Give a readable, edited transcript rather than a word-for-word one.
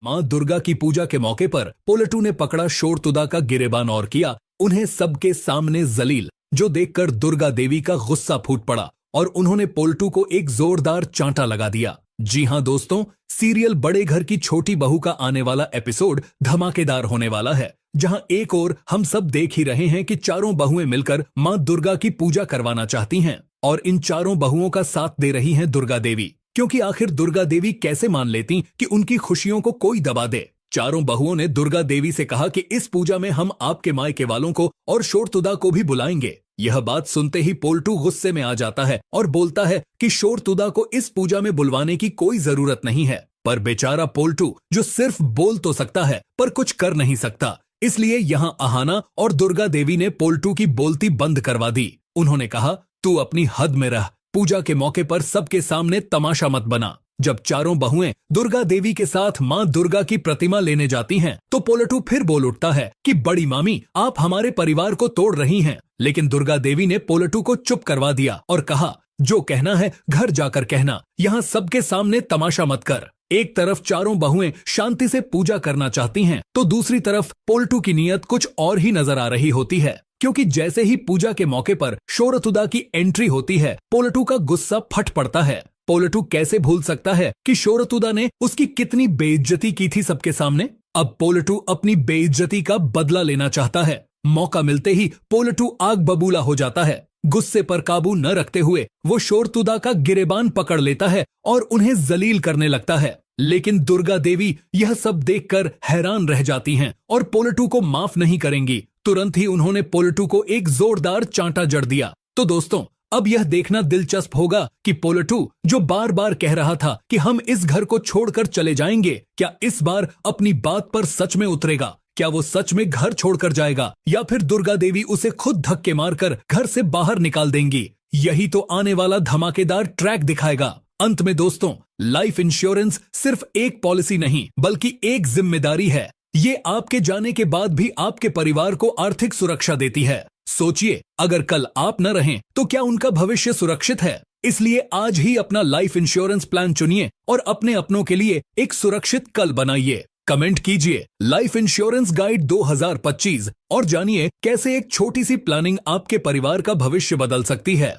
मां दुर्गा की पूजा के मौके पर पोलेटू ने पकड़ा शोरतुदा का गिरेबान और किया उन्हें सबके सामने जलील, जो देखकर दुर्गा देवी का गुस्सा फूट पड़ा और उन्होंने पोलेटू को एक जोरदार चांटा लगा दिया। जी हां दोस्तों, सीरियल बड़े घर की छोटी बहू का आने वाला एपिसोड धमाकेदार होने वाला है, जहां एक ओर हम सब देख ही रहे हैं कि चारों बहुएं मिलकर मां दुर्गा की पूजा करवाना चाहती हैं और इन चारों बहुओं का साथ दे रही हैं दुर्गा देवी, क्योंकि आखिर दुर्गा देवी कैसे मान लेती कि उनकी खुशियों को कोई दबा दे। चारों बहुओं ने दुर्गा देवी से कहा कि इस पूजा में हम आपके मायके वालों को और शोरतुदा को भी बुलाएंगे। यह बात सुनते ही पोलेटू गुस्से में आ जाता है और बोलता है कि शोरतुदा को इस पूजा में बुलवाने की कोई जरूरत नहीं है। पर बेचारा पोलेटू, जो सिर्फ बोल तो सकता है पर कुछ कर नहीं सकता, इसलिए यहाँ अहाना और दुर्गा देवी ने पोलेटू की बोलती बंद करवा दी। उन्होंने कहा, तू अपनी हद में रह, पूजा के मौके पर सबके सामने तमाशा मत बना। जब चारों बहुएं दुर्गा देवी के साथ मां दुर्गा की प्रतिमा लेने जाती हैं, तो पोलेटू फिर बोल उठता है कि बड़ी मामी, आप हमारे परिवार को तोड़ रही हैं। लेकिन दुर्गा देवी ने पोलेटू को चुप करवा दिया और कहा, जो कहना है घर जाकर कहना, यहाँ सबके सामने तमाशा मत कर। एक तरफ चारों बहुएं शांति से पूजा करना चाहती हैं, तो दूसरी तरफ पोलेटू की नीयत कुछ और ही नजर आ रही होती है, क्योंकि जैसे ही पूजा के मौके पर शोरतुदा की एंट्री होती है, पोलेटू का गुस्सा फट पड़ता है। पोलेटू कैसे भूल सकता है कि शोरतुदा ने उसकी कितनी बेइज्जती की थी सबके सामने। अब पोलेटू अपनी बेइज्जती का बदला लेना चाहता है। मौका मिलते ही पोलेटू आग बबूला हो जाता है। गुस्से पर काबू न रखते हुए वो शोरतुदा का गिरेबान पकड़ लेता है और उन्हें जलील करने लगता है। लेकिन दुर्गा देवी यह सब देखकर हैरान रह जाती हैं और पोलेटू को माफ नहीं करेंगी। तुरंत ही उन्होंने पोलेटू को एक जोरदार चांटा जड़ दिया। तो दोस्तों, अब यह देखना दिलचस्प होगा कि पोलेटू, जो बार बार कह रहा था कि हम इस घर को छोड़कर चले जाएंगे, क्या इस बार अपनी बात पर सच में उतरेगा? क्या वो सच में घर छोड़कर जाएगा या फिर दुर्गा देवी उसे खुद धक्के मारकर घर से बाहर निकाल देंगी? यही तो आने वाला धमाकेदार ट्रैक दिखाएगा। अंत में दोस्तों, लाइफ इंश्योरेंस सिर्फ एक पॉलिसी नहीं बल्कि एक जिम्मेदारी है। ये आपके जाने के बाद भी आपके परिवार को आर्थिक सुरक्षा देती है। सोचिए, अगर कल आप न रहें तो क्या उनका भविष्य सुरक्षित है? इसलिए आज ही अपना लाइफ इंश्योरेंस प्लान चुनिए और अपने अपनों के लिए एक सुरक्षित कल बनाइए। कमेंट कीजिए लाइफ इंश्योरेंस गाइड 2025 और जानिए कैसे एक छोटी सी प्लानिंग आपके परिवार का भविष्य बदल सकती है।